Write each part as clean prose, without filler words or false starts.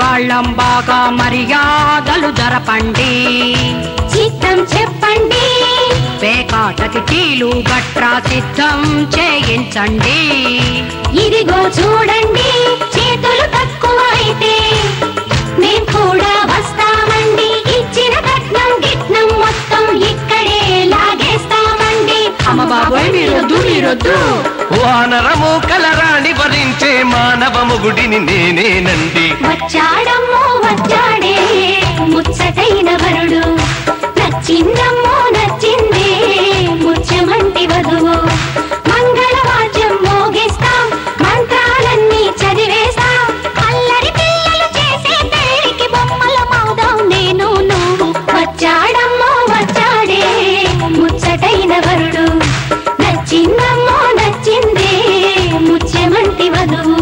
వాళ్ళం బాగా మర్యాదలు జరపండి. చిత్తం చెప్పండి. పేకాటకి టీలు గట్రా సిద్ధం చేయించండి. ఇదిగో చూడండి, చేతులు తక్కువ అయితే మేం కూడా వస్తామండి. ఇచ్చిన కట్నం గిట్నం మొత్తం ఇక్కడే లాగేస్తామండి. అమ్మ బాబోయ్ మీరొద్దు మీరొద్దు. వానరము కలరాణి వరించే మానవ మొగుడిని నేనేనండి. వచ్చాడమ్మో వచ్చాడే ముచ్చటైన వరుడు, నచ్చిందమ్మో నచ్చిందే ముత్యమంటి వధువు. మంగళవాద్యం మోగిస్తాం, మంత్రాలన్నీ చదివేస్తాం. అల్లరి పిల్లలు చేసే పెళ్లికి బొమ్మల మౌదాం నేను నువ్వు. వచ్చాడమ్మో వచ్చాడే ముచ్చటైన వరుడు, నచ్చిందమ్మో నచ్చిందే ముత్యమంటి వధువు.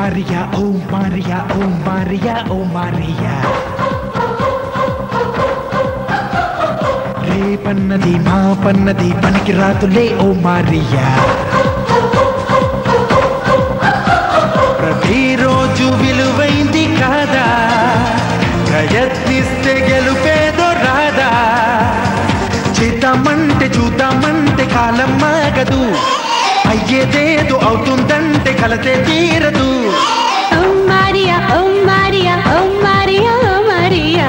Maria, oh Maria, oh Maria, oh Maria. రేపన్నది మా పన్నది పనికి రాతులే ఓ మారియా. ప్రతిరోజు విలువైంది కాదా, ప్రయత్నిస్తే గెలుపేదో రాదా. చేద్దామంటే చూద్దామంటే కాలం మాగదు, అయ్యేదేదో అవుతుందంటే కలతే తీరదు. ఓ మారియా ఓ మారియా ఓ మారియా ఓ మారియా.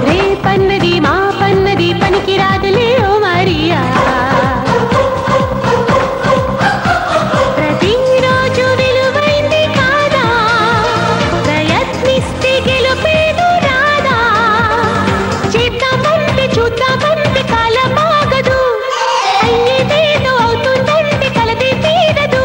రేపన్నది మా పన్నది పనికి రాదులే ఓ మారియా. ప్రతిరోజు విలువైంది కాదా, ప్రయత్నిస్తే గెలుపేదో రాదా. చేద్దామంటే చూద్దామంటే కాలం ఆగదు, అయ్యేదేదో అవుతుందంటే కలతే తీరదు.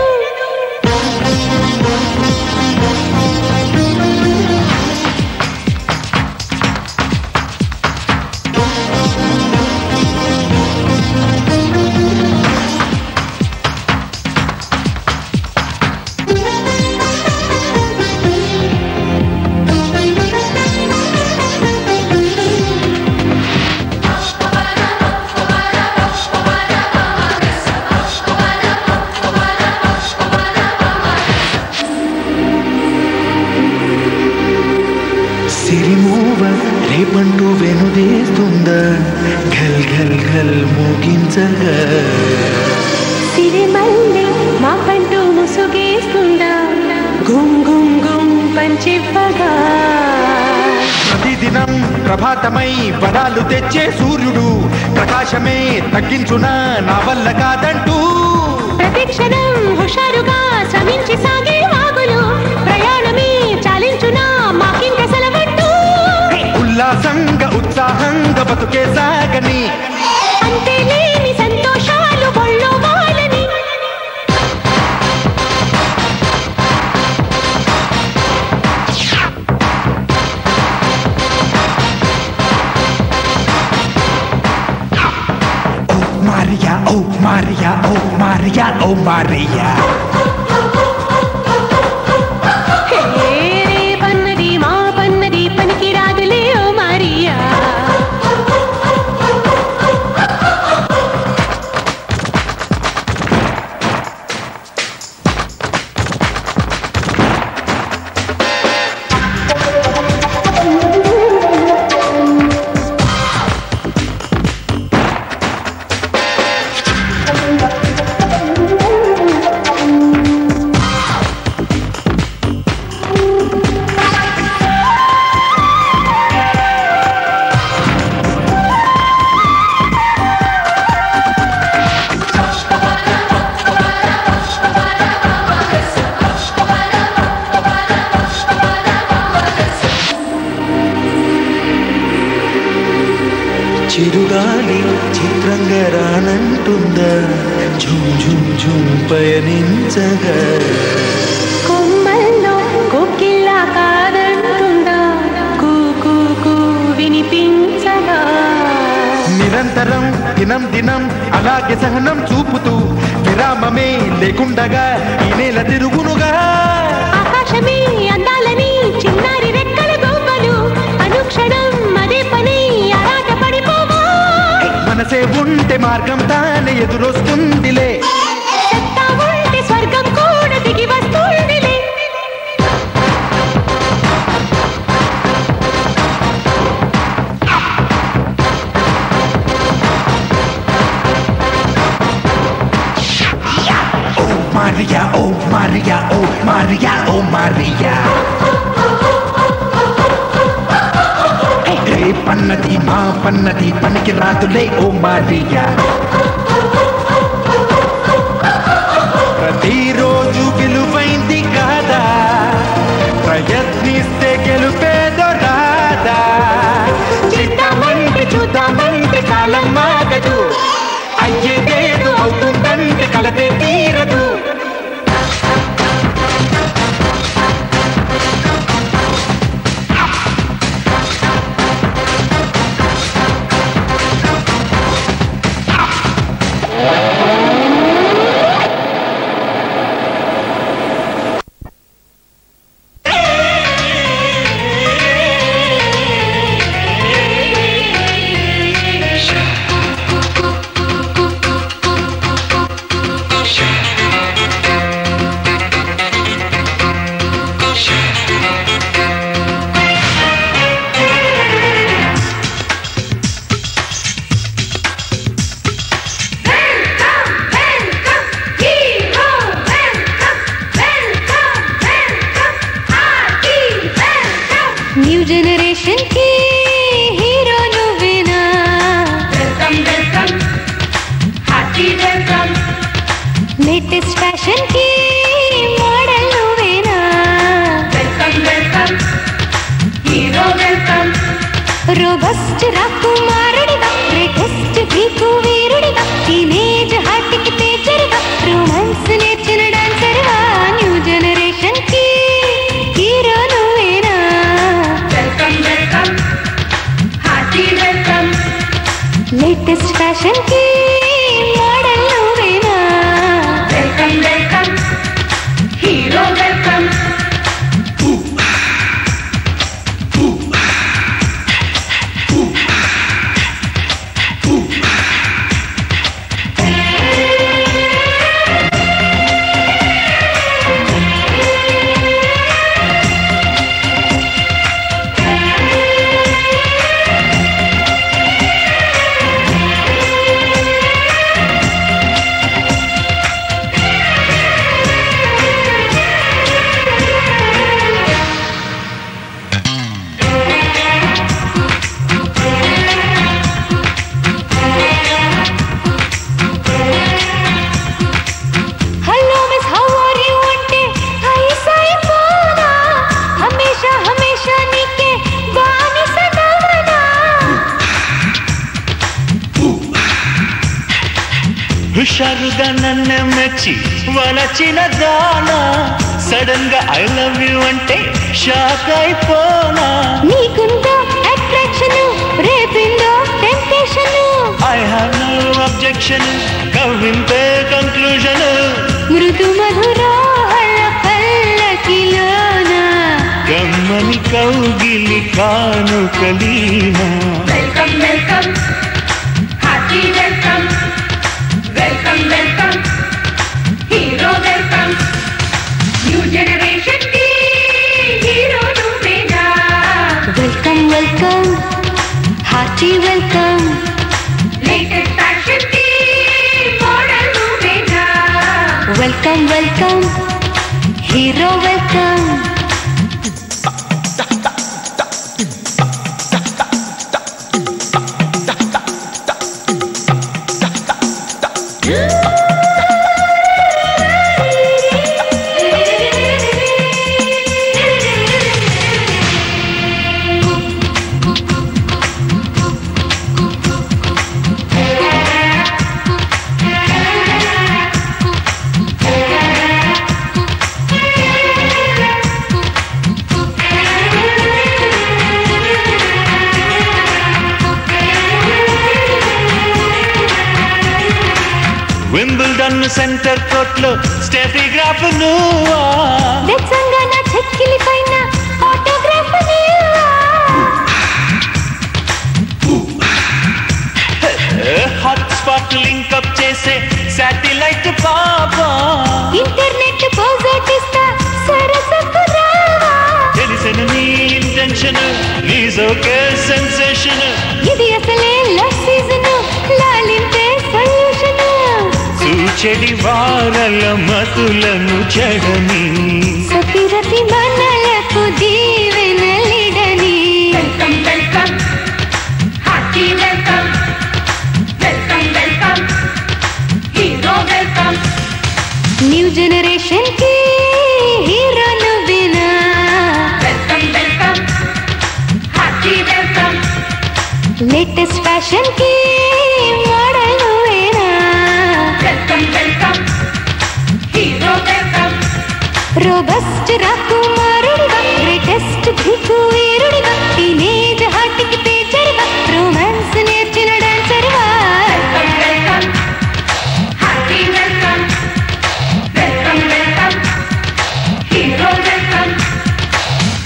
సిరిమూవ రేపంటూ వెనుదేస్తుందా, ఘల్ ఘల్ ఘల్ మోగించగా. సిరిమల్లె మా పంటూ ముసుగేస్తుందా, గుమ్ గుమ్ గుమ్ పంచివ్వగా. ప్రతిదినం ప్రభాతమై వరాలు తెచ్చే సూర్యుడు, ప్రకాశమే తగ్గించునా నా వల్ల కాదంటూ. ప్రతిక్షణం హుషారుగా శ్రమించి సాగే వాగులు, ప్రయాణమే చాలించునా మాకింక సెలవంటూ. ఉల్లాసంగా ఉత్సాహంగా బతుకే సాగని, అంతే లేని సంతోషాలు ఒళ్ళో వాలని. ఓ మారియా ఓ మారియా ఓ మారియా ఓ మారియా. రేపన్నది మా పన్నది పనికి రాదులే ఓ మారియా. చిరుగాలి చిత్రంగా రానంటుందా, ఝుమ్ ఝుమ్ ఝుమ్ పయనించగా. కొమ్మల్లో కోకిల్లా కాదంటుందా, కూ కూ కూ వినిపించగా. నిరంతరం దినం దినం అలాగే సహనం చూపుతూ, విరామమే లేకుండగా ఈ నేల తిరుగునుగా. ఆకాశమే అందాలని చిన్నారి రెక్కల గొప్పలు, అనుక్షణం అదే పని ఆరాట పడిపోవా. మనసే ఉంటే మార్గం తానే ఎదురొస్తుందిలే, సత్తా ఉంటే స్వర్గం కూడా దిగి వస్తుందిలే. ఓ మారియా ఓ మారియా ఓ మారియా ఓ మారియా. రేపన్నది మా పన్నది పనికి రాదులే ఓ మారియా. ప్రతిరోజు విలువైంది కాదా, ప్రయత్నిస్తే గెలుపేదో రాదా. చేద్దామంటే చూద్దామంటే కాలం మాగదు, అయ్యేదేదో అవుతుందంటే కలతే తీరదు. లేటెస్ట్ ఫ్యాషన్ కి మోడల్ నువ్వేనా వెల్కమ్ వెల్కమ్ హీరో వెల్కమ్ హుషారుగా నన్ను మెచ్చి వలచిన దానా సడన్ గా ఐ లవ్ యూ అంటే షాక్ అయిపోనా నీకుందో అట్రాక్షన్ రేపిందో temptation I have no objection కవింతే కంక్లూజన్ మృదు మధురాల పల్లకిలోన కమ్మని కౌగిలి కానుకలీనా welcome welcome happy welcome welcome welcome hero welcome new generation కి హీరో నువ్వేనా welcome welcome hearty welcome latest fashion కి మోడల్ నువ్వేనా welcome welcome hero welcome Wimbledon centre court లో స్టెఫిగ్రాఫ్ నువ్వా తెలంగాణ చెక్కిలి పైన ఫోటోగ్రాఫ్ నీవా హాట్ స్పాట్ లింక్ అప్ చేసే శాటిలైట్ పాపా ఇంటర్నెట్ పోజోటిస్తా సరసకు రావా తెలిసిన నీ ఇంటెన్షన్ నీజ్ ఓకే సెన్సేషన్ ఇది అసలే లవ్ సీజన్ లాలింపే సొల్యూషన్ సూచెడి వారల మతులను చెడని సతిరతి మనలకు దీవెనలిడని welcome welcome happy welcome welcome welcome hero welcome new generation కి హీరో నువ్వేనా welcome welcome happy welcome latest fashion కి మోడల్ నువ్వేనా welcome welcome hero welcome robust రాకుమారుడిగా గ్రేటెస్ట్ దిక్కు వీరుడిగా టీనేజ్ హార్ట్కి పేచరుగా రొమాన్స్ నేర్చిన డాన్సర్గా welcome welcome happy welcome welcome welcome hero welcome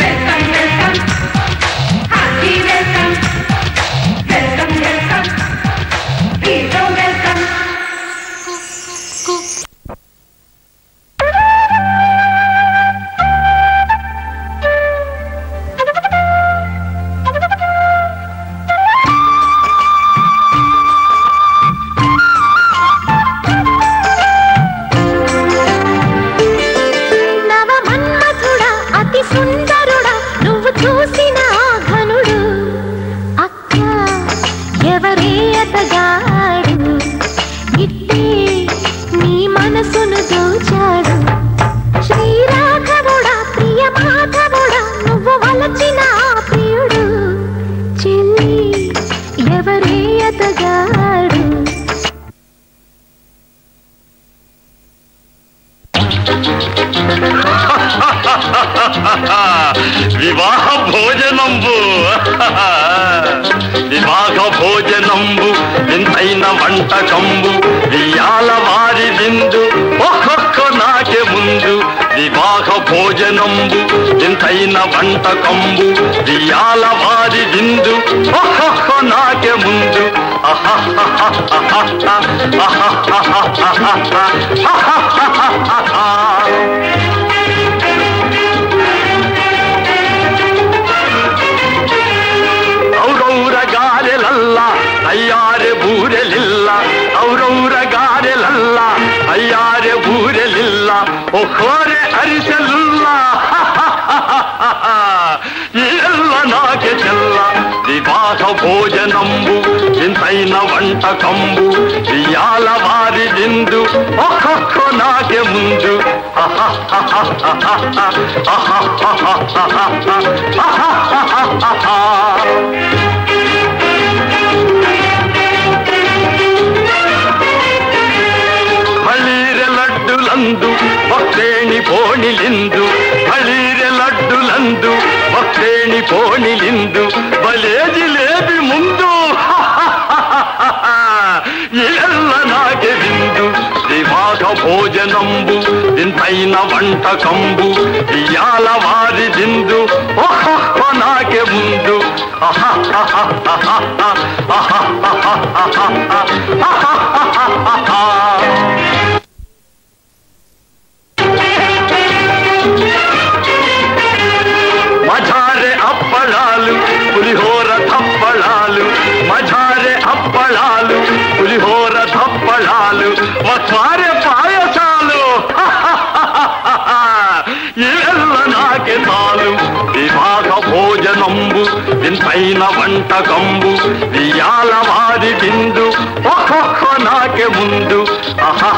welcome welcome happy welcome welcome welcome hero welcome నవమన్మథుడా అతి సుందరుడా నువ్వు చూసిన ఘనుడు అక్క ఎవరే అతగాడు ఇట్టే నీ మనసును దోచాడు శ్రీరాఘవుడా ప్రియ మాధవుడా నువ్వు వలచిన ప్రియుడు చెల్లి ఎవరే అతగాడు వివాహ భోజనంబు వివాహ భోజనంబు వంటకంబు ఇయాల వారి విందు ఒక్కొక్క నాకే ముందు వివాహ భోజనంబు ఇంతైన వంటకంబు ఇయాల వారి విందు ఒక్కొక్క నాకే ముందు ఔరౌర గారెలల్ల అయ్యారె బూరెలిల్ల ఔరౌర గారెలల్ల అయ్యారె బూరెలిల్ల ఒక్కోరె అరిసెలుల్ల ఇల్ల నాకే చెల్ల వివాహ భోజనంబు ఇంతైన వంటకంబు ఇయాల వారి విందు ఒక్కొక్క నాకే ముందు బళీరె లడ్డులందు భక్తేణి పోణిలిందు బళీరె లడ్డులందు భక్తేణి పోణిలిందు బలే జిలేబి ముందు ఎల్ల నాకే విందు వివాహ భోజనంబు ఇంతైన వంటకంబు ఇయాల వారి విందు ఒక్కొక్క నాకే ముందు మజారె అప్పళాలు పులిహోర థప్పళాలు మజారె అప్పళాలు పులిహోర థప్పళాలు మసారె పాయసాలు ఇవెల్ల నాకే చాలు వివాహ భోజనంబు ఇంతైన వంటకంబు ఇయాల వారి విందు ఒక్కొక్క నాకే ముందు ఆహా